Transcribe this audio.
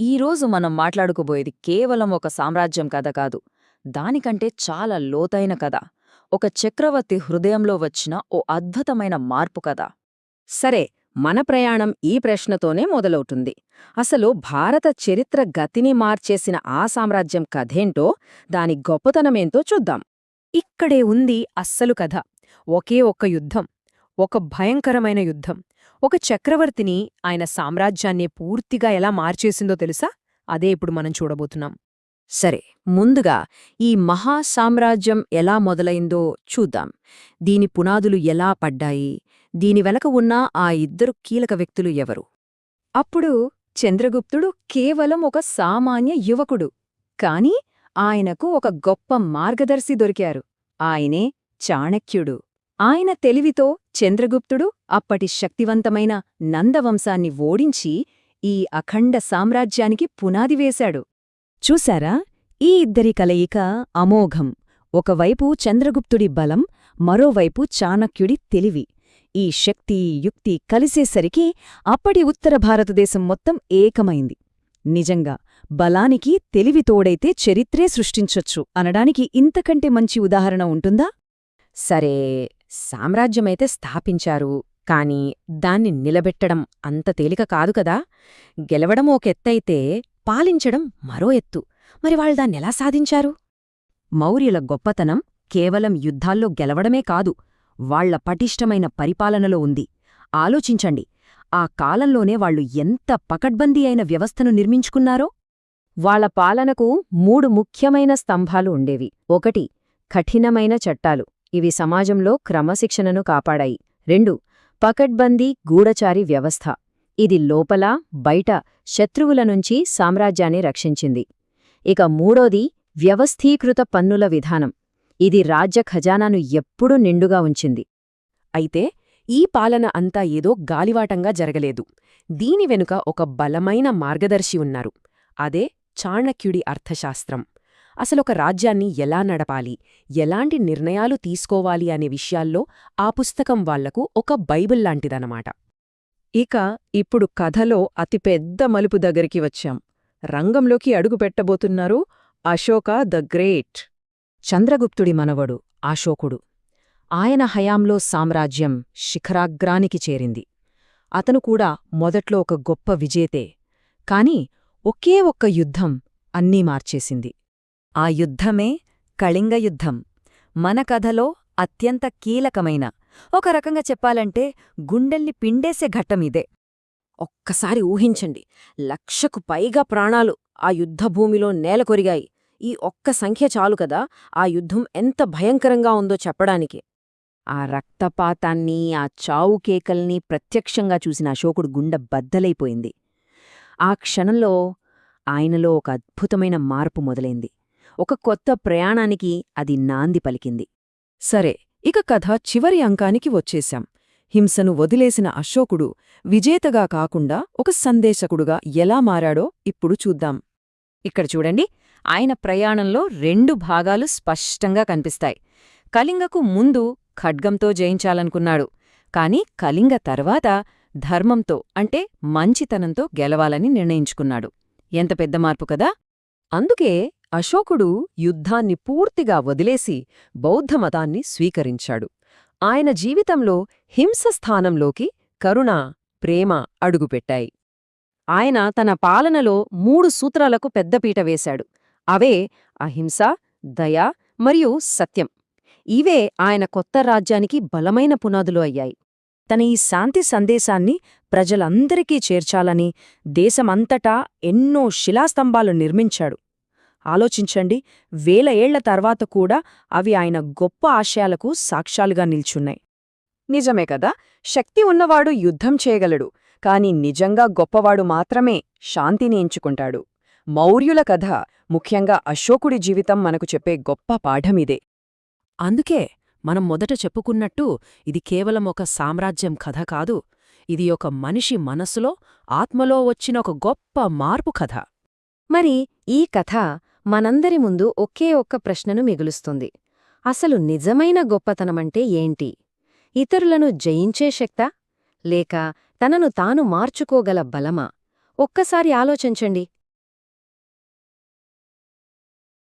ఈరోజు మనం మాట్లాడుకోబోయేది కేవలం ఒక సామ్రాజ్యం కథ కాదు. దానికంటే చాలా లోతైన కథ. ఒక చక్రవర్తి హృదయంలో వచ్చిన ఓ అద్భుతమైన మార్పు కథ. సరే, మన ప్రయాణం ఈ ప్రశ్నతోనే మొదలవుతుంది. అసలు భారత చరిత్ర గతిని మార్చేసిన ఆ సామ్రాజ్యం కథేంటో, దాని గొప్పతనమేంతో చూద్దాం. ఇక్కడే ఉంది అస్సలు కథ. ఒకే ఒక్క యుద్ధం, ఒక భయంకరమైన యుద్ధం, ఒక చక్రవర్తిని, ఆయన సామ్రాజ్యాన్ని పూర్తిగా ఎలా మార్చేసిందో తెలుసా? అదే ఇప్పుడు మనం చూడబోతున్నాం. సరే, ముందుగా ఈ మహా సామ్రాజ్యం ఎలా మొదలైందో చూద్దాం. దీని పునాదులు ఎలా పడ్డాయి, దీని వెనక ఉన్న ఆ ఇద్దరు కీలక వ్యక్తులు ఎవరు? అప్పుడు చంద్రగుప్తుడు కేవలం ఒక సామాన్య యువకుడు. కాని ఆయనకు ఒక గొప్ప మార్గదర్శి దొరికారు. ఆయనే చాణక్యుడు. ఆయన తెలివితో చంద్రగుప్తుడు అప్పటి శక్తివంతమైన నందవంశాన్ని ఓడించి ఈ అఖండ సామ్రాజ్యానికి పునాది వేశాడు. చూశారా? ఈ ఇద్దరి కలయిక అమోఘం. ఒకవైపు చంద్రగుప్తుడి బలం, మరోవైపు చాణక్యుడి తెలివి. ఈ శక్తి, యుక్తి కలిసేసరికి అప్పటి ఉత్తర భారతదేశం మొత్తం ఏకమైంది. నిజంగా బలానికి తెలివి తోడైతే చరిత్రే సృష్టించొచ్చు అనడానికి ఇంతకంటే మంచి ఉదాహరణ ఉంటుందా? సరే, సామ్రాజ్యమైతే స్థాపించారు, కాని దాన్ని నిలబెట్టడం అంత తేలిక కాదు కదా. గెలవడం ఒక ఎత్తైతే పాలించడం మరో ఎత్తు. మరి వాళ్ళు దాన్నెలా సాధించారు? మౌర్యుల గొప్పతనం కేవలం యుద్ధాల్లో గెలవడమే కాదు, వాళ్ల పటిష్టమైన పరిపాలనలో ఉంది. ఆలోచించండి, ఆ కాలంలోనే వాళ్లు ఎంత పకడ్బందీ అయిన వ్యవస్థను నిర్మించుకున్నారో. వాళ్ల పాలనకు 3 ముఖ్యమైన స్తంభాలు ఉండేవి. 1. కఠినమైన చట్టాలు. ఇవి సమాజంలో క్రమశిక్షణను కాపాడాయి. 2. పకడ్బందీ గూఢచారి వ్యవస్థ. ఇది లోపల బయట శత్రువుల నుంచి సామ్రాజ్యాన్ని రక్షించింది. ఇక 3ది వ్యవస్థీకృత పన్నుల విధానం. ఇది రాజ్య ఖజానాను ఎప్పుడూ నిండుగా ఉంచింది. అయితే ఈ పాలన అంతా ఏదో గాలివాటంగా జరగలేదు. దీని వెనుక ఒక బలమైన మార్గదర్శి ఉన్నారు. అదే చాణక్యుడి అర్థశాస్త్రం. అసలొక రాజ్యాన్ని ఎలా నడపాలి, ఎలాంటి నిర్ణయాలు తీసుకోవాలి అనే విషయాల్లో ఆ పుస్తకం వాళ్లకు ఒక బైబిల్ లాంటిదనమాట. ఇక ఇప్పుడు కథలో అతిపెద్ద మలుపు దగ్గరికి వచ్చాం. రంగంలోకి అడుగుపెట్టబోతున్నారు అశోక ద గ్రేట్. చంద్రగుప్తుడి మనవడు అశోకుడు. ఆయన హయాంలో సామ్రాజ్యం శిఖరాగ్రానికి చేరింది. అతను కూడా మొదట్లో ఒక గొప్ప విజేతే. కాని ఒకే ఒక్క యుద్ధం అన్నీ మార్చేసింది. ఆ యుద్ధమే కళింగ యుద్ధం. మన కథలో అత్యంత కీలకమైన, ఒక రకంగా చెప్పాలంటే గుండెల్ని పిండేసే ఘట్టమిదే. ఒక్కసారి ఊహించండి, 1,00,000కు పైగా ప్రాణాలు ఆ యుద్ధభూమిలో నేలకొరిగాయి. ఈ ఒక్క సంఖ్య చాలు కదా ఆ యుద్ధం ఎంత భయంకరంగా ఉందో చెప్పడానికి. ఆ రక్తపాతాన్ని, ఆ చావు కేకల్ని ప్రత్యక్షంగా చూసిన అశోకుడు గుండె బద్దలైపోయింది. ఆ క్షణంలో ఆయనలో ఒక అద్భుతమైన మార్పు మొదలైంది. ఒక కొత్త ప్రయాణానికి అది నాంది పలికింది. సరే, ఇక కథ చివరి అంకానికి వచ్చేశాం. హింసను వదిలేసిన అశోకుడు విజేతగా కాకుండా ఒక సందేశకుడుగా ఎలా మారాడో ఇప్పుడు చూద్దాం. ఇక్కడ చూడండి, ఆయన ప్రయాణంలో 2 భాగాలు స్పష్టంగా కనిపిస్తాయి. కళింగకు ముందు ఖడ్గంతో జయించాలనుకున్నాడు. కాని కళింగ తర్వాత ధర్మంతో, అంటే మంచితనంతో గెలవాలని నిర్ణయించుకున్నాడు. ఎంత పెద్ద మార్పు కదా! అందుకే అశోకుడు యుద్ధాన్ని పూర్తిగా వదిలేసి బౌద్ధమతాన్ని స్వీకరించాడు. ఆయన జీవితంలో హింస స్థానంలోకి కరుణ, ప్రేమ అడుగుపెట్టాయి. ఆయన తన పాలనలో 3 సూత్రాలకు పెద్దపీట వేశాడు. అవే అహింస, దయ మరియు సత్యం. ఇవే ఆయన కొత్త రాజ్యానికి బలమైన పునాదులు అయ్యాయి. తన ఈ శాంతి సందేశాన్ని ప్రజలందరికీ చేర్చాలని దేశమంతటా ఎన్నో శిలాస్తంభాలు నిర్మించాడు. ఆలోచించండి, 1000 ఏళ్ల తర్వాత కూడా అవి ఆయన గొప్ప ఆశయాలకు సాక్ష్యాలుగా నిల్చున్నాయి. నిజమే కదా, శక్తి ఉన్నవాడు యుద్ధం చేయగలడు, కాని నిజంగా గొప్పవాడు మాత్రమే శాంతిని ఎంచుకుంటాడు. మౌర్యుల కథ, ముఖ్యంగా అశోకుడి జీవితం మనకు చెప్పే గొప్ప పాఠమిదే. అందుకే మనం మొదట చెప్పుకున్నట్టు ఇది కేవలం ఒక సామ్రాజ్యం కథ కాదు, ఇది ఒక మనిషి మనసులో, ఆత్మలో వచ్చిన ఒక గొప్ప మార్పు కథ. మరి ఈ కథ మనందరి ముందు ఒకే ఒక్క ప్రశ్నను మిగులుస్తుంది. అసలు నిజమైన గొప్పతనమంటే ఏంటి? ఇతరులను జయించే శక్తా, లేక తనను తాను మార్చుకోగల బలమా? ఒక్కసారి ఆలోచించండి.